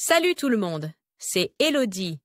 Salut tout le monde, c'est Elodie.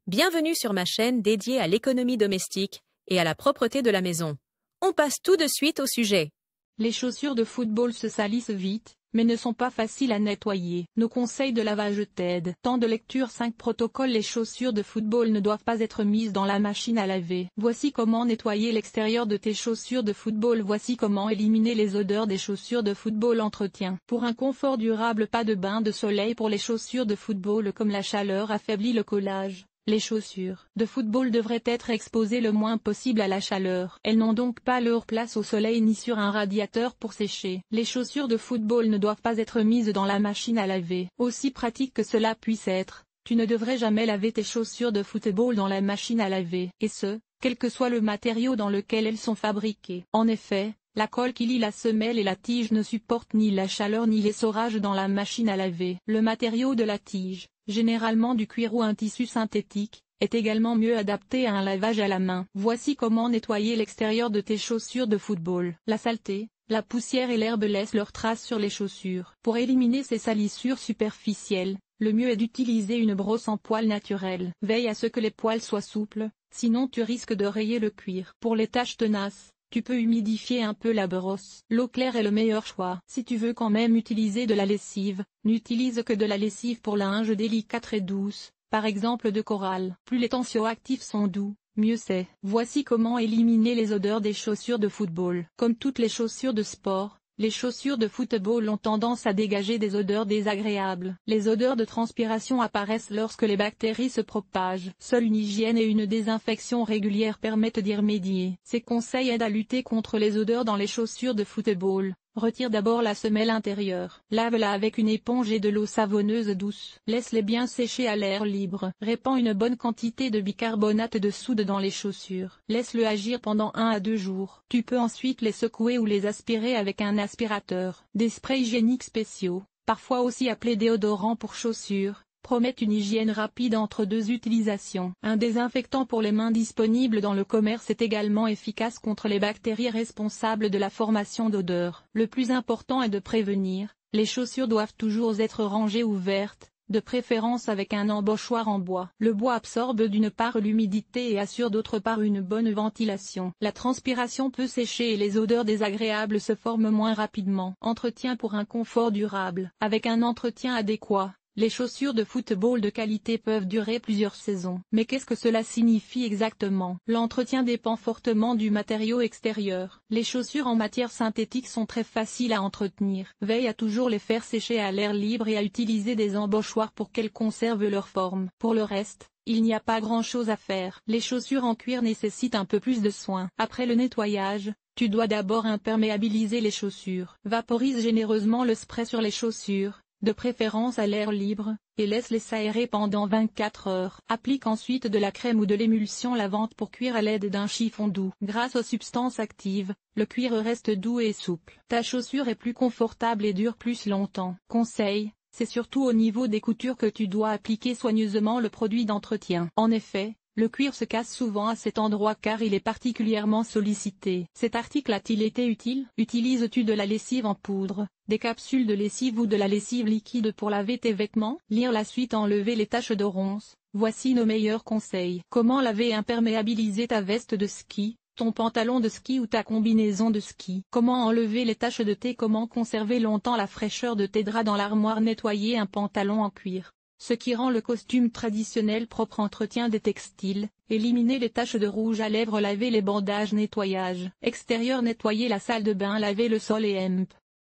Bienvenue sur ma chaîne dédiée à l'économie domestique et à la propreté de la maison. On passe tout de suite au sujet. Les chaussures de football se salissent vite, mais ne sont pas faciles à nettoyer. Nos conseils de lavage t'aident. Temps de lecture 5 protocoles. Les chaussures de football ne doivent pas être mises dans la machine à laver. Voici comment nettoyer l'extérieur de tes chaussures de football. Voici comment éliminer les odeurs des chaussures de football. Entretien. Pour un confort durable, pas de bain de soleil pour les chaussures de football comme la chaleur affaiblit le collage. Les chaussures de football devraient être exposées le moins possible à la chaleur. Elles n'ont donc pas leur place au soleil ni sur un radiateur pour sécher. Les chaussures de football ne doivent pas être mises dans la machine à laver. Aussi pratique que cela puisse être, tu ne devrais jamais laver tes chaussures de football dans la machine à laver. Et ce, quel que soit le matériau dans lequel elles sont fabriquées. En effet, la colle qui lie la semelle et la tige ne supporte ni la chaleur ni l'essorage dans la machine à laver. Le matériau de la tige, généralement du cuir ou un tissu synthétique, est également mieux adapté à un lavage à la main. Voici comment nettoyer l'extérieur de tes chaussures de football. La saleté, la poussière et l'herbe laissent leurs traces sur les chaussures. Pour éliminer ces salissures superficielles, le mieux est d'utiliser une brosse en poils naturelle. Veille à ce que les poils soient souples, sinon tu risques de rayer le cuir. Pour les taches tenaces, tu peux humidifier un peu la brosse. L'eau claire est le meilleur choix. Si tu veux quand même utiliser de la lessive, n'utilise que de la lessive pour linge délicate et douce, par exemple de corail. Plus les tensioactifs sont doux, mieux c'est. Voici comment éliminer les odeurs des chaussures de football. Comme toutes les chaussures de sport, les chaussures de football ont tendance à dégager des odeurs désagréables. Les odeurs de transpiration apparaissent lorsque les bactéries se propagent. Seule une hygiène et une désinfection régulière permettent d'y remédier. Ces conseils aident à lutter contre les odeurs dans les chaussures de football. Retire d'abord la semelle intérieure. Lave-la avec une éponge et de l'eau savonneuse douce. Laisse-les bien sécher à l'air libre. Répands une bonne quantité de bicarbonate de soude dans les chaussures. Laisse-le agir pendant 1 à 2 jours. Tu peux ensuite les secouer ou les aspirer avec un aspirateur. Des sprays hygiéniques spéciaux, parfois aussi appelés déodorants pour chaussures, promettent une hygiène rapide entre 2 utilisations. Un désinfectant pour les mains disponible dans le commerce est également efficace contre les bactéries responsables de la formation d'odeurs. Le plus important est de prévenir, les chaussures doivent toujours être rangées ouvertes, de préférence avec un embauchoir en bois. Le bois absorbe d'une part l'humidité et assure d'autre part une bonne ventilation. La transpiration peut sécher et les odeurs désagréables se forment moins rapidement. Entretien pour un confort durable. Avec un entretien adéquat, les chaussures de football de qualité peuvent durer plusieurs saisons. Mais qu'est-ce que cela signifie exactement? L'entretien dépend fortement du matériau extérieur. Les chaussures en matière synthétique sont très faciles à entretenir. Veille à toujours les faire sécher à l'air libre et à utiliser des embauchoirs pour qu'elles conservent leur forme. Pour le reste, il n'y a pas grand-chose à faire. Les chaussures en cuir nécessitent un peu plus de soin. Après le nettoyage, tu dois d'abord imperméabiliser les chaussures. Vaporise généreusement le spray sur les chaussures, de préférence à l'air libre, et laisse-les s'aérer pendant 24 heures. Applique ensuite de la crème ou de l'émulsion lavante pour cuire à l'aide d'un chiffon doux. Grâce aux substances actives, le cuir reste doux et souple. Ta chaussure est plus confortable et dure plus longtemps. Conseil, c'est surtout au niveau des coutures que tu dois appliquer soigneusement le produit d'entretien. En effet, le cuir se casse souvent à cet endroit car il est particulièrement sollicité. Cet article a-t-il été utile? Utilises-tu de la lessive en poudre, des capsules de lessive ou de la lessive liquide pour laver tes vêtements? Lire la suite. Enlever les taches de ronces. Voici nos meilleurs conseils. Comment laver et imperméabiliser ta veste de ski, ton pantalon de ski ou ta combinaison de ski? Comment enlever les taches de thé? Comment conserver longtemps la fraîcheur de tes draps dans l'armoire? Nettoyer un pantalon en cuir, ce qui rend le costume traditionnel propre. Entretien des textiles, éliminer les taches de rouge à lèvres. Laver les bandages. Nettoyage extérieur. Nettoyer la salle de bain. Laver le sol et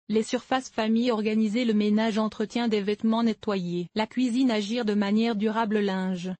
les surfaces. Famille. Organiser le ménage. Entretien des vêtements. Nettoyer la cuisine. Agir de manière durable. Linge,